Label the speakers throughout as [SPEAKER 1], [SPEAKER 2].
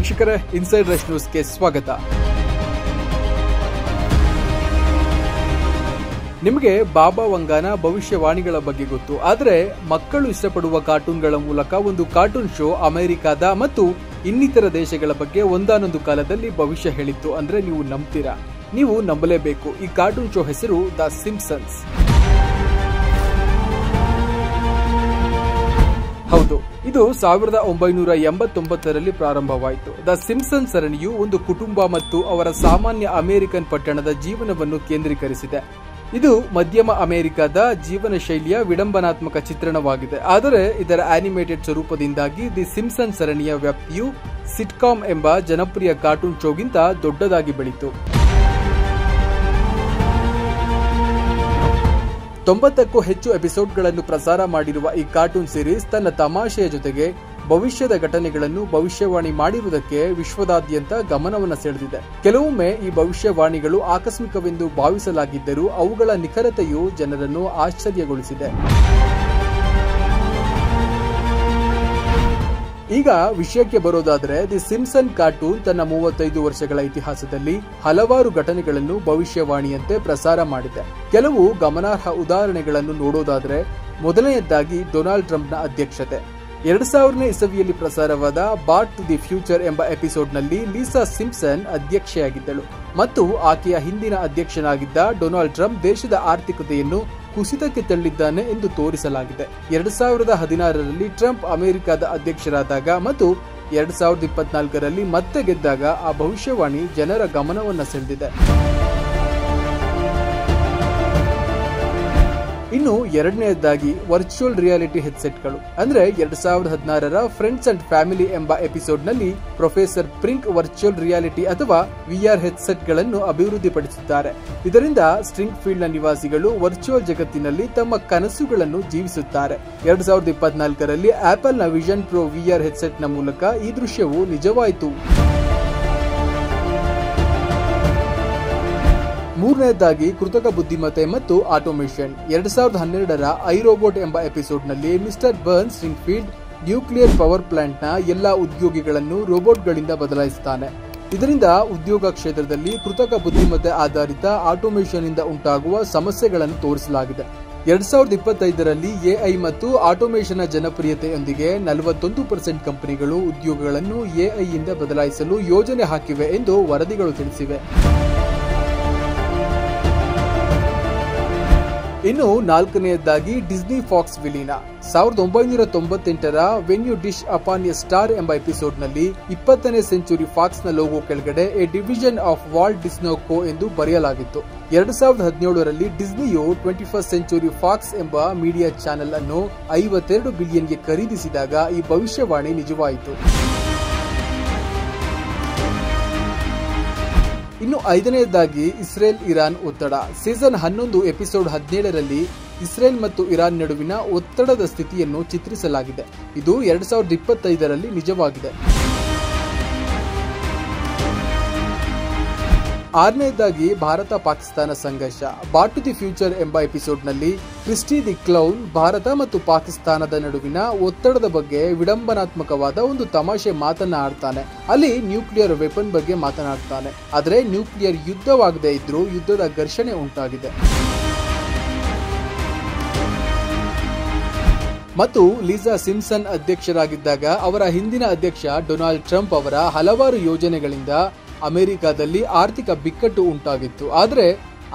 [SPEAKER 1] ವೀಕ್ಷಕರೇ, inside rush ನ್ಯೂಸ್ಗೆ ಸ್ವಾಗತ. ನಿಮಗೆ ಬಾಬಾ ವಂಗಾನ ಭವಿಷ್ಯವಾಣಿಗಳ ಬಗ್ಗೆ ಗೊತ್ತು, ಆದರೆ ಮಕ್ಕಳು ಇಷ್ಟಪಡುವ ಕಾರ್ಟೂನ್ಗಳ ಮೂಲಕ ಒಂದು ಕಾರ್ಟೂನ್ ಶೋ ಅಮೆರಿಕಾದ ಮತ್ತು ಇನ್ನಿತರ ದೇಶಗಳ ಬಗ್ಗೆ ಒಂದಾನೊಂದು ಕಾಲದಲ್ಲಿ ಭವಿಷ್ಯ ಹೇಳಿತ್ತು ಅಂದ್ರೆ ನೀವು ನಂಬ್ತೀರಾ? ನೀವು ನಂಬಲೇಬೇಕು. ಈ ಕಾರ್ಟೂನ್ ಶೋ ಹೆಸರು ದ ಸಿಂಪ್ಸನ್ಸ್. ಹೌದು, ಇದು 1989ರಲ್ಲಿ ಪ್ರಾರಂಭವಾಯಿತು. ದ ಸಿಂಪ್ಸನ್ಸ್ ಸರಣಿಯು ಒಂದು ಕುಟುಂಬ ಮತ್ತು ಅವರ ಸಾಮಾನ್ಯ ಅಮೆರಿಕನ್ ಪಟ್ಟಣದ ಜೀವನವನ್ನು ಕೇಂದ್ರೀಕರಿಸಿದೆ. ಇದು ಮಧ್ಯಮ ಅಮೆರಿಕದ ಜೀವನ ಶೈಲಿಯ ವಿಡಂಬನಾತ್ಮಕ ಚಿತ್ರಣವಾಗಿದೆ. ಆದರೆ ಇದರ ಆನಿಮೇಟೆಡ್ ಸ್ವರೂಪದಿಂದಾಗಿ ದಿ ಸಿಂಪ್ಸನ್ಸ್ ಸರಣಿಯ ವ್ಯಾಪ್ತಿಯು ಸಿಟ್ಕಾಮ್ ಎಂಬ ಜನಪ್ರಿಯ ಕಾರ್ಟೂನ್ ಶೋಗಿಂತ ದೊಡ್ಡದಾಗಿ ಬೆಳೀತು. 90ಕ್ಕೂ ಹೆಚ್ಚು ಎಪಿಸೋಡ್ಗಳನ್ನು ಪ್ರಸಾರ ಮಾಡಿರುವ ಈ ಕಾರ್ಟೂನ್ ಸೀರೀಸ್ ತನ್ನ ತಮಾಷೆಯ ಜೊತೆಗೆ ಭವಿಷ್ಯದ ಘಟನೆಗಳನ್ನು ಭವಿಷ್ಯವಾಣಿ ಮಾಡಿರುವುದಕ್ಕೆ ವಿಶ್ವದಾದ್ಯಂತ ಗಮನವನ್ನು ಸೆಳೆದಿದೆ. ಕೆಲವೊಮ್ಮೆ ಈ ಭವಿಷ್ಯವಾಣಿಗಳು ಆಕಸ್ಮಿಕವೆಂದು ಭಾವಿಸಲಾಗಿದ್ದರೂ ಅವುಗಳ ನಿಖರತೆಯು ಜನರನ್ನು ಆಶ್ಚರ್ಯಗೊಳಿಸಿದೆ. ಈಗ ವಿಷಯಕ್ಕೆ ಬರೋದಾದ್ರೆ, ದಿ ಸಿಂಪ್ಸನ್ ಕಾರ್ಟೂನ್ ತನ್ನ 35 ವರ್ಷಗಳ ಇತಿಹಾಸದಲ್ಲಿ ಹಲವಾರು ಘಟನೆಗಳನ್ನು ಭವಿಷ್ಯವಾಣಿಯಂತೆ ಪ್ರಸಾರ ಮಾಡಿದೆ. ಕೆಲವು ಗಮನಾರ್ಹ ಉದಾಹರಣೆಗಳನ್ನು ನೋಡೋದಾದ್ರೆ, ಮೊದಲನೆಯದಾಗಿ ಡೊನಾಲ್ಡ್ ಟ್ರಂಪ್ನ ಅಧ್ಯಕ್ಷತೆ. 2000ನೇ ಇಸವಿಯಲ್ಲಿ ಪ್ರಸಾರವಾದ ಬಾಟ್ ಟು ದಿ ಫ್ಯೂಚರ್ ಎಂಬ ಎಪಿಸೋಡ್ನಲ್ಲಿ ಲೀಸಾ ಸಿಂಪ್ಸನ್ ಅಧ್ಯಕ್ಷೆಯಾಗಿದ್ದಳು ಮತ್ತು ಆಕೆಯ ಹಿಂದಿನ ಅಧ್ಯಕ್ಷನಾಗಿದ್ದ ಡೊನಾಲ್ಡ್ ಟ್ರಂಪ್ ದೇಶದ ಆರ್ಥಿಕತೆಯನ್ನು ಕುಸಿತಕ್ಕೆ ತಳ್ಳಿದ್ದಾನೆ ಎಂದು ತೋರಿಸಲಾಗಿದೆ. 2016ರಲ್ಲಿ ಟ್ರಂಪ್ ಅಮೆರಿಕದ ಅಧ್ಯಕ್ಷರಾದಾಗ ಮತ್ತು 2024ರಲ್ಲಿ ಮತ್ತೆ ಗೆದ್ದಾಗ ಆ ಭವಿಷ್ಯವಾಣಿ ಜನರ ಗಮನವನ್ನು ಸೆಳೆದಿದೆ. ಇನ್ನು ಎರಡನೆಯದಾಗಿ ವರ್ಚುವಲ್ ರಿಯಾಲಿಟಿ ಹೆಡ್ಸೆಟ್ಗಳು. ಅಂದ್ರೆ 2016ರ ಫ್ರೆಂಡ್ಸ್ ಅಂಡ್ ಫ್ಯಾಮಿಲಿ ಎಂಬ ಎಪಿಸೋಡ್ನಲ್ಲಿ ಪ್ರೊಫೆಸರ್ ಪ್ರಿಂಕ್ ವರ್ಚುವಲ್ ರಿಯಾಲಿಟಿ ಅಥವಾ ವಿಆರ್ ಹೆಡ್ಸೆಟ್ಗಳನ್ನು ಅಭಿವೃದ್ಧಿಪಡಿಸಿದ್ದಾರೆ. ಇದರಿಂದ ಸ್ಟ್ರಿಂಗ್ ಫೀಲ್ಡ್ನ ನಿವಾಸಿಗಳು ವರ್ಚುವಲ್ ಜಗತ್ತಿನಲ್ಲಿ ತಮ್ಮ ಕನಸುಗಳನ್ನು ಜೀವಿಸುತ್ತಾರೆ. 2024ರಲ್ಲಿ ಆಪಲ್ನ ವಿಷನ್ ಪ್ರೋ ವಿಆರ್ ಹೆಡ್ಸೆಟ್ನ ಮೂಲಕ ಈ ದೃಶ್ಯವು ನಿಜವಾಯಿತು. ಮೂರನೆಯದಾಗಿ ಕೃತಕ ಬುದ್ಧಿಮತ್ತೆ ಮತ್ತು ಆಟೋಮೇಷನ್. 2012ರ ಐ ರೋಬೋಟ್ ಎಂಬ ಎಪಿಸೋಡ್ನಲ್ಲಿ ಮಿಸ್ಟರ್ ಬರ್ನ್ ಸ್ಟ್ರಿಂಗ್ಫೀಲ್ಡ್ ನ್ಯೂಕ್ಲಿಯರ್ ಪವರ್ ಪ್ಲಾಂಟ್ನ ಎಲ್ಲಾ ಉದ್ಯೋಗಿಗಳನ್ನು ರೋಬೋಟ್ಗಳಿಂದ ಬದಲಾಯಿಸುತ್ತಾನೆ. ಇದರಿಂದ ಉದ್ಯೋಗ ಕ್ಷೇತ್ರದಲ್ಲಿ ಕೃತಕ ಬುದ್ಧಿಮತ್ತೆ ಆಧಾರಿತ ಆಟೋಮೇಷನ್ ಇಂದ ಉಂಟಾಗುವ ಸಮಸ್ಯೆಗಳನ್ನು ತೋರಿಸಲಾಗಿದೆ. 2025ರಲ್ಲಿ ಎಐ ಮತ್ತು ಆಟೋಮೇಷನ್ ಜನಪ್ರಿಯತೆಯೊಂದಿಗೆ 41% ಕಂಪನಿಗಳು ಉದ್ಯೋಗಗಳನ್ನು ಎಐ ಇಂದ ಬದಲಾಯಿಸಲು ಯೋಜನೆ ಹಾಕಿವೆ ಎಂದು ವರದಿಗಳು ತಿಳಿಸಿವೆ. ಇನ್ನು ನಾಲ್ಕನೆಯದಾಗಿ ಡಿಸ್ನಿ ಫಾಕ್ಸ್ ವಿಲೀನ. 1998ರ when you dish upon a star ಎಂಬ ಎಪಿಸೋಡ್ನಲ್ಲಿ 20ನೇ ಸೆಂಚುರಿ ಫಾಕ್ಸ್ ನ ಲೋಗೋ ಕೆಳಗಡೆ a division of Walt Disney co ಎಂದು ಬರೆಯಲಾಗಿತ್ತು. 2017ರಲ್ಲಿ ಡಿಸ್ನಿಯು 21st ಸೆಂಚುರಿ ಫಾಕ್ಸ್ ಎಂಬ ಮೀಡಿಯಾ ಚಾನೆಲ್ ಅನ್ನು 52 ಬಿಲಿಯನ್ಗೆ ಖರೀದಿಸಿದಾಗ ಈ ಭವಿಷ್ಯವಾಣಿ ನಿಜವಾಯಿತು. ಇನ್ನು ಐದನೆಯದಾಗಿ ಇಸ್ರೇಲ್ ಇರಾನ್ ಒತ್ತಡ. ಸೀಸನ್ 11 ಎಪಿಸೋಡ್ 17ರಲ್ಲಿ ಇಸ್ರೇಲ್ ಮತ್ತು ಇರಾನ್ ನಡುವಿನ ಒತ್ತಡದ ಸ್ಥಿತಿಯನ್ನು ಚಿತ್ರಿಸಲಾಗಿದೆ. ಇದು 2025ರಲ್ಲಿ ನಿಜವಾಗಿದೆ. ಆರನೆಯದಾಗಿ ಭಾರತ ಪಾಕಿಸ್ತಾನ ಸಂಘರ್ಷ. ಬಾಟ್ ಟು ದಿ ಫ್ಯೂಚರ್ ಎಂಬ ಎಪಿಸೋಡ್ನಲ್ಲಿ ಕ್ರಿಸ್ಟಿ ದಿ ಕ್ಲೌನ್ ಭಾರತ ಮತ್ತು ಪಾಕಿಸ್ತಾನದ ನಡುವಿನ ಒತ್ತಡದ ಬಗ್ಗೆ ವಿಡಂಬನಾತ್ಮಕವಾದ ಒಂದು ತಮಾಷೆ ಮಾತನ್ನ ಆಡ್ತಾನೆ. ಅಲ್ಲಿ ನ್ಯೂಕ್ಲಿಯರ್ ವೆಪನ್ ಬಗ್ಗೆ ಮಾತನಾಡ್ತಾನೆ. ಆದರೆ ನ್ಯೂಕ್ಲಿಯರ್ ಯುದ್ಧವಾಗದೇ ಇದ್ರೂ ಯುದ್ಧದ ಘರ್ಷಣೆ ಉಂಟಾಗಿದೆ. ಮತ್ತು ಲೀಸಾ ಸಿಂಪ್ಸನ್ ಅಧ್ಯಕ್ಷರಾಗಿದ್ದಾಗ ಅವರ ಹಿಂದಿನ ಅಧ್ಯಕ್ಷ ಡೊನಾಲ್ಡ್ ಟ್ರಂಪ್ ಅವರ ಹಲವಾರು ಯೋಜನೆಗಳಿಂದ ಅಮೆರಿಕದಲ್ಲಿ ಆರ್ಥಿಕ ಬಿಕ್ಕಟ್ಟು ಉಂಟಾಗಿತ್ತು. ಆದರೆ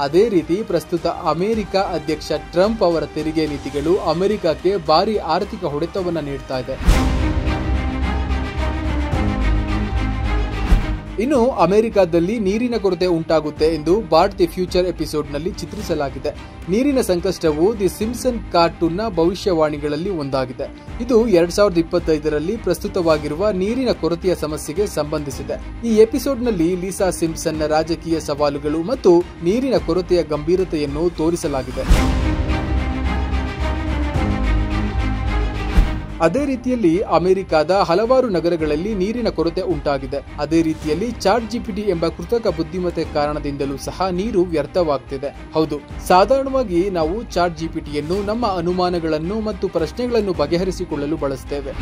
[SPEAKER 1] ಅದೇ ರೀತಿ ಪ್ರಸ್ತುತ ಅಮೆರಿಕ ಅಧ್ಯಕ್ಷ ಟ್ರಂಪ್ ಅವರ ತೆರಿಗೆ ನೀತಿಗಳು ಅಮೆರಿಕಕ್ಕೆ ಭಾರಿ ಆರ್ಥಿಕ ಹೊಡೆತವನ್ನು ನೀಡ್ತಾ ಇದೆ. ಇನ್ನು ಅಮೆರಿಕದಲ್ಲಿ ನೀರಿನ ಕೊರತೆ ಉಂಟಾಗುತ್ತೆ ಎಂದು ಬಾಟ್ ದಿ ಫ್ಯೂಚರ್ ಎಪಿಸೋಡ್ನಲ್ಲಿ ಚಿತ್ರಿಸಲಾಗಿದೆ. ನೀರಿನ ಸಂಕಷ್ಟವು ದಿ ಸಿಂಪ್ಸನ್ ಕಾರ್ಟೂನ್ನ ಭವಿಷ್ಯವಾಣಿಗಳಲ್ಲಿ ಒಂದಾಗಿದೆ. ಇದು 2025ರಲ್ಲಿ ಪ್ರಸ್ತುತವಾಗಿರುವ ನೀರಿನ ಕೊರತೆಯ ಸಮಸ್ಯೆಗೆ ಸಂಬಂಧಿಸಿದೆ. ಈ ಎಪಿಸೋಡ್ನಲ್ಲಿ ಲೀಸಾ ಸಿಂಪ್ಸನ್ನ ರಾಜಕೀಯ ಸವಾಲುಗಳು ಮತ್ತು ನೀರಿನ ಕೊರತೆಯ ಗಂಭೀರತೆಯನ್ನು ತೋರಿಸಲಾಗಿದೆ. ಅದೇ ರೀತಿಯಲ್ಲಿ ಅಮೆರಿಕದ ಹಲವಾರು ನಗರಗಳಲ್ಲಿ ನೀರಿನ ಕೊರತೆ ಉಂಟಾಗಿದೆ. ಅದೇ ರೀತಿಯಲ್ಲಿ ಚಾಟ್ ಜಿಪಿಟಿ ಎಂಬ ಕೃತಕ ಬುದ್ಧಿಮತ್ತೆ ಕಾರಣದಿಂದಲೂ ಸಹ ನೀರು ವ್ಯರ್ಥವಾಗ್ತಿದೆ. ಹೌದು, ಸಾಧಾರಣವಾಗಿ ನಾವು ಚಾಟ್ ಜಿಪಿಟಿಯನ್ನು ನಮ್ಮ ಅನುಮಾನಗಳನ್ನು ಮತ್ತು ಪ್ರಶ್ನೆಗಳನ್ನು ಬಗೆಹರಿಸಿಕೊಳ್ಳಲು ಬಳಸುತ್ತೇವೆ.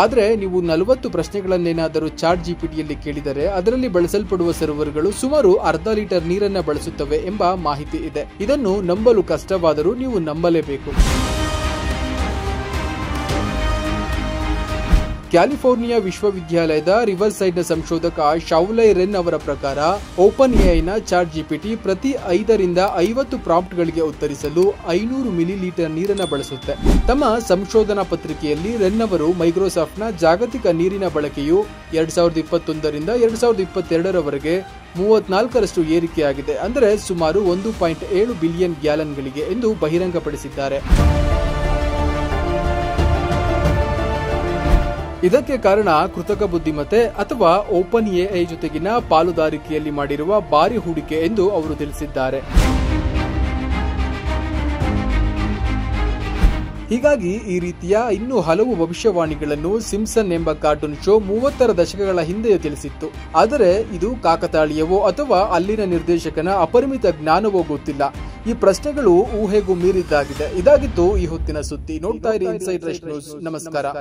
[SPEAKER 1] ಆದ್ರೆ ನೀವು 40 ಪ್ರಶ್ನೆಗಳನ್ನೇನಾದರೂ ಚಾಟ್ ಜಿಪಿಟಿಯಲ್ಲಿ ಕೇಳಿದರೆ ಅದರಲ್ಲಿ ಬಳಸಲ್ಪಡುವ ಸರ್ವರ್ಗಳು ಸುಮಾರು ಅರ್ಧ ಲೀಟರ್ ನೀರನ್ನ ಬಳಸುತ್ತವೆ ಎಂಬ ಮಾಹಿತಿ ಇದೆ. ಇದನ್ನು ನಂಬಲು ಕಷ್ಟವಾದರೂ ನೀವು ನಂಬಲೇಬೇಕು. ಕ್ಯಾಲಿಫೋರ್ನಿಯಾ ವಿಶ್ವವಿದ್ಯಾಲಯದ ರಿವರ್ ಸೈಡ್ನ ಸಂಶೋಧಕ ಶೌಲೈ ರೆನ್ ಅವರ ಪ್ರಕಾರ ಓಪನ್ ಎಐನ ಚಾಟ್ ಜಿಪಿಟಿ ಪ್ರತಿ 5 ರಿಂದ 50 ಪ್ರಾಂಪ್ಟ್ಗಳಿಗೆ ಉತ್ತರಿಸಲು 500 ಮಿಲಿಲೀಟರ್ ನೀರನ್ನು ಬಳಸುತ್ತೆ. ತಮ್ಮ ಸಂಶೋಧನಾ ಪತ್ರಿಕೆಯಲ್ಲಿ ರೆನ್ ಅವರು ಮೈಕ್ರೋಸಾಫ್ಟ್ನ ಜಾಗತಿಕ ನೀರಿನ ಬಳಕೆಯು 2021 ರಿಂದ 2022ರವರೆಗೆ 34ರಷ್ಟು ಏರಿಕೆಯಾಗಿದೆ, ಅಂದರೆ ಸುಮಾರು 1.7 ಬಿಲಿಯನ್ ಗ್ಯಾಲನ್ಗಳಿಗೆ ಎಂದು ಬಹಿರಂಗಪಡಿಸಿದ್ದಾರೆ. ಇದಕ್ಕೆ ಕಾರಣ ಕೃತಕ ಬುದ್ಧಿಮತ್ತೆ ಅಥವಾ ಓಪನ್ ಎಐ ಜೊತೆಗಿನ ಪಾಲುದಾರಿಕೆಯಲ್ಲಿ ಮಾಡಿರುವ ಭಾರಿ ಹೂಡಿಕೆ ಎಂದು ಅವರು ತಿಳಿಸಿದ್ದಾರೆ. ಹೀಗಾಗಿ ಈ ರೀತಿಯ ಇನ್ನೂ ಹಲವು ಭವಿಷ್ಯವಾಣಿಗಳನ್ನು ಸಿಂಪ್ಸನ್ ಎಂಬ ಕಾರ್ಟೂನ್ ಶೋ 30ರ ದಶಕಗಳ ಹಿಂದೆಯೇ ತಿಳಿಸಿತ್ತು. ಆದರೆ ಇದು ಕಾಕತಾಳೀಯವೋ ಅಥವಾ ಅಲ್ಲಿನ ನಿರ್ದೇಶಕನ ಅಪರಿಮಿತ ಜ್ಞಾನವೋ ಗೊತ್ತಿಲ್ಲ. ಈ ಪ್ರಶ್ನೆಗಳು ಊಹೆಗೂ ಮೀರಿದ್ದಾಗಿದೆ. ಇದಾಗಿತ್ತು ಈ ಹೊತ್ತಿನ ಸುದ್ದಿ. ನೋಡ್ತಾ ಇರಿ ಇನ್ಸೈಡ್ ರಶ್ ನ್ಯೂಸ್. ನಮಸ್ಕಾರ.